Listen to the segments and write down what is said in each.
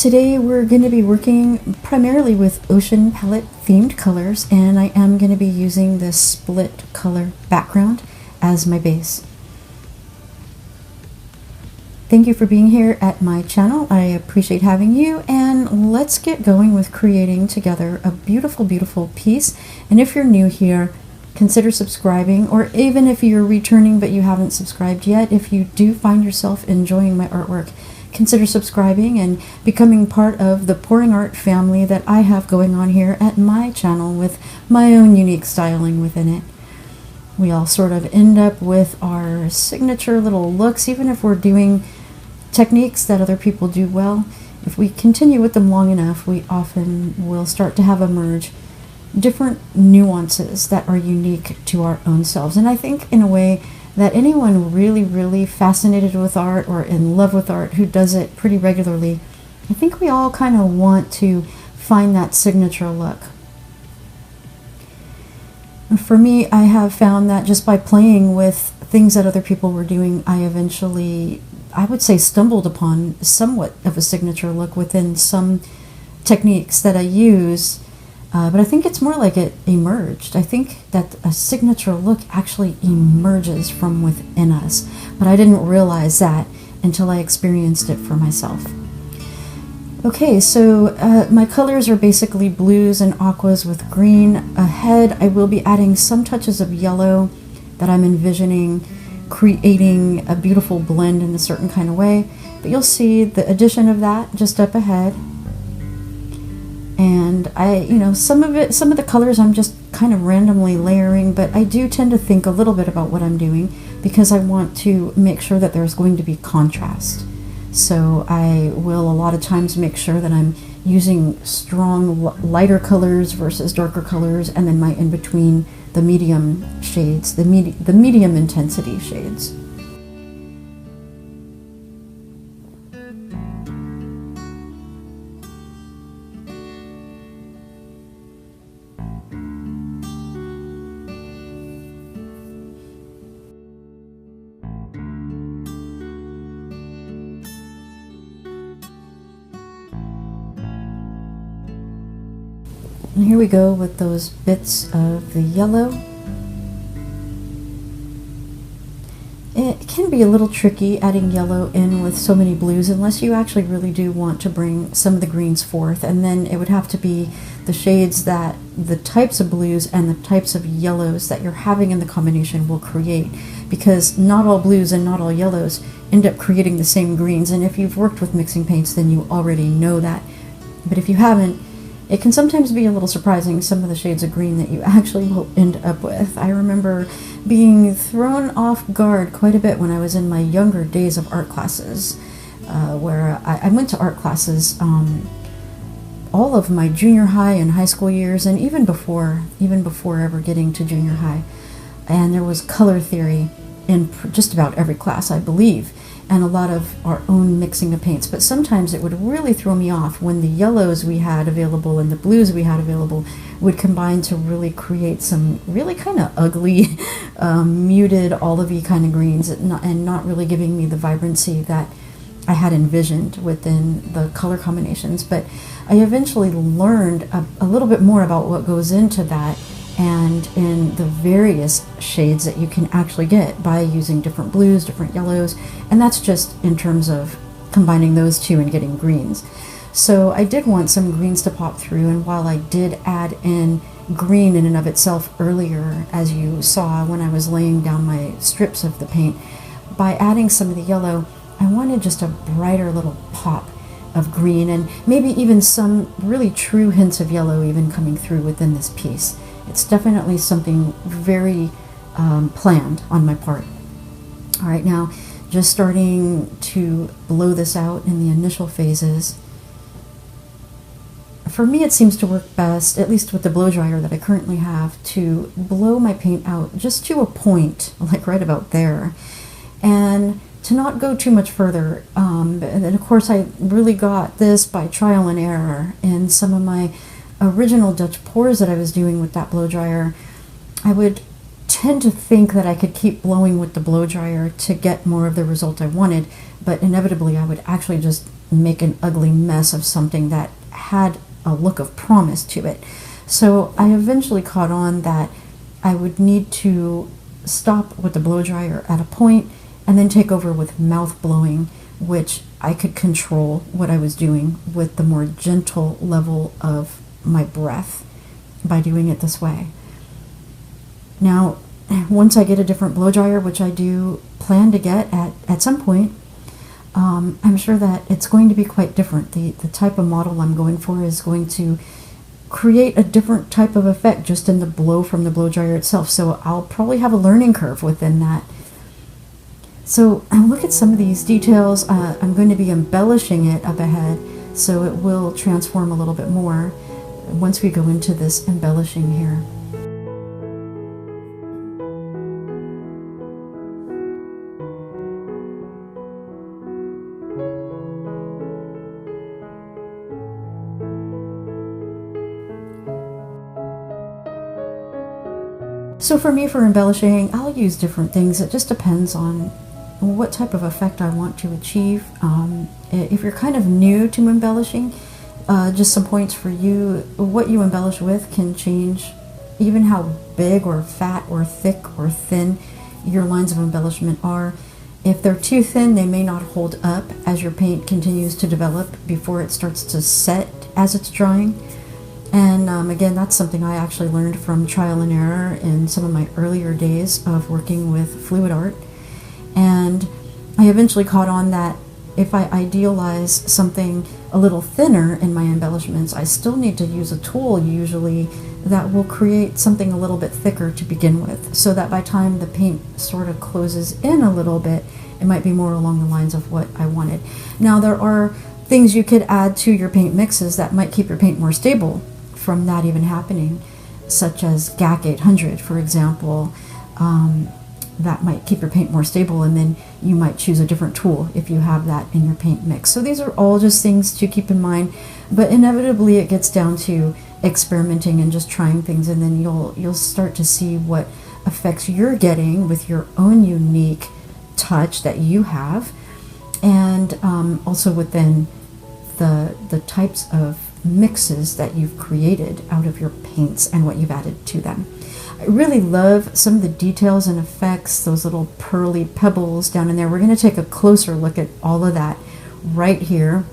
Today we're going to be working primarily with ocean palette themed colors, and I am going to be using this split color background as my base. Thank you for being here at my channel. I appreciate having you, and let's get going with creating together a beautiful, beautiful piece. And if you're new here, consider subscribing, or even if you're returning but you haven't subscribed yet, if you do find yourself enjoying my artwork, consider subscribing and becoming part of the pouring art family that I have going on here at my channel with my own unique styling within it. We all sort of end up with our signature little looks, even if we're doing techniques that other people do well. If we continue with them long enough, we often will start to have emerge different nuances that are unique to our own selves. And I think in a way that anyone really fascinated with art or in love with art who does it pretty regularly, I think we all kind of want to find that signature look. And for me, I have found that just by playing with things that other people were doing, I eventually, I would say, stumbled upon somewhat of a signature look within some techniques that I use. But I think it's more like it emerged. I think that a signature look actually emerges from within us, but I didn't realize that until I experienced it for myself. Okay, so my colors are basically blues and aquas with green. Ahead, I will be adding some touches of yellow that I'm envisioning creating a beautiful blend in a certain kind of way, but you'll see the addition of that just up ahead. And some of the colors I'm just kind of randomly layering, but I do tend to think a little bit about what I'm doing because I want to make sure that there's going to be contrast. So I will a lot of times make sure that I'm using strong lighter colors versus darker colors, and then my in-between, the medium shades, the medium intensity shades. And here we go with those bits of the yellow. It can be a little tricky adding yellow in with so many blues unless you actually really do want to bring some of the greens forth, and then it would have to be the shades that the types of blues and the types of yellows that you're having in the combination will create, because not all blues and not all yellows end up creating the same greens. And if you've worked with mixing paints, then you already know that. But if you haven't, it can sometimes be a little surprising, some of the shades of green that you actually will end up with. I remember being thrown off guard quite a bit when I was in my younger days of art classes, where I went to art classes all of my junior high and high school years, and even before ever getting to junior high. And there was color theory in just about every class, I believe, and a lot of our own mixing of paints. But sometimes it would really throw me off when the yellows we had available and the blues we had available would combine to really create some really kind of ugly, muted, olivey kind of greens, and not really giving me the vibrancy that I had envisioned within the color combinations. But I eventually learned a little bit more about what goes into that, and in the various shades that you can actually get by using different blues, different yellows, and that's just in terms of combining those two and getting greens. So I did want some greens to pop through, and while I did add in green in and of itself earlier, as you saw when I was laying down my strips of the paint, by adding some of the yellow, I wanted just a brighter little pop of green, and maybe even some really true hints of yellow even coming through within this piece. It's definitely something very planned on my part. All right, now just starting to blow this out in the initial phases. For me, it seems to work best, at least with the blow dryer that I currently have, to blow my paint out just to a point, like right about there, and to not go too much further. And then, of course, I really got this by trial and error in some of my original Dutch pours that I was doing with that blow dryer. I would tend to think that I could keep blowing with the blow dryer to get more of the result I wanted, but inevitably I would actually just make an ugly mess of something that had a look of promise to it. So I eventually caught on that I would need to stop with the blow dryer at a point and then take over with mouth blowing, which I could control what I was doing with the more gentle level of my breath by doing it this way. Now, once I get a different blow dryer, which I do plan to get at some point, I'm sure that it's going to be quite different. The type of model I'm going for is going to create a different type of effect just in the blow from the blow dryer itself. So I'll probably have a learning curve within that. So look at some of these details. I'm going to be embellishing it up ahead, so it will transform a little bit more once we go into this embellishing here. So for me, for embellishing, I'll use different things. It just depends on what type of effect I want to achieve. If you're kind of new to embellishing, just some points for you. What you embellish with can change even how big or fat or thick or thin your lines of embellishment are. If they're too thin, they may not hold up as your paint continues to develop before it starts to set as it's drying. And again, that's something I actually learned from trial and error in some of my earlier days of working with fluid art. And I eventually caught on that if I idealize something a little thinner in my embellishments, I still need to use a tool usually that will create something a little bit thicker to begin with, so that by the time the paint sort of closes in a little bit, it might be more along the lines of what I wanted. Now, there are things you could add to your paint mixes that might keep your paint more stable from that even happening, such as GAC 800, for example. That might keep your paint more stable, and then you might choose a different tool if you have that in your paint mix. So these are all just things to keep in mind, but inevitably it gets down to experimenting and just trying things, and then you'll start to see what effects you're getting with your own unique touch that you have, and also within the types of mixes that you've created out of your paints and what you've added to them. I really love some of the details and effects, those little pearly pebbles down in there. We're going to take a closer look at all of that right here.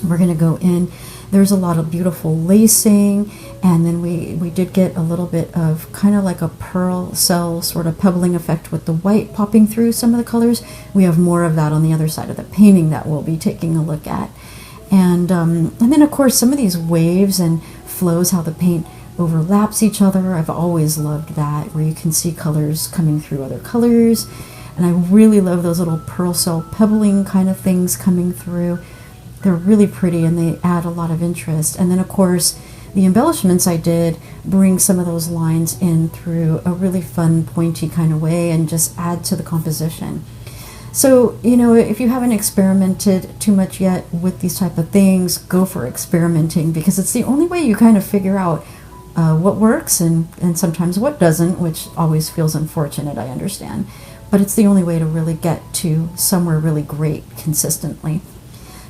We're going to go in. There's a lot of beautiful lacing, and then we did get a little bit of kind of like a pearl cell sort of pebbling effect with the white popping through some of the colors. We have more of that on the other side of the painting that we'll be taking a look at. And then, of course, some of these waves and flows, how the paint overlaps each other. I've always loved that, where you can see colors coming through other colors. And I really love those little pearl cell pebbling kind of things coming through. They're really pretty, and they add a lot of interest. And then, of course, the embellishments I did bring some of those lines in through a really fun, pointy kind of way and just add to the composition. So, you know, if you haven't experimented too much yet with these type of things, go for experimenting, because it's the only way you kind of figure out what works and sometimes what doesn't, which always feels unfortunate, I understand. But it's the only way to really get to somewhere really great consistently.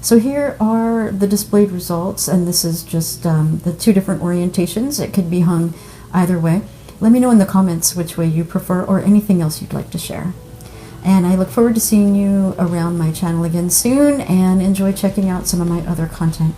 So here are the displayed results, and this is just the two different orientations. It could be hung either way. Let me know in the comments which way you prefer, or anything else you'd like to share. And I look forward to seeing you around my channel again soon, and enjoy checking out some of my other content.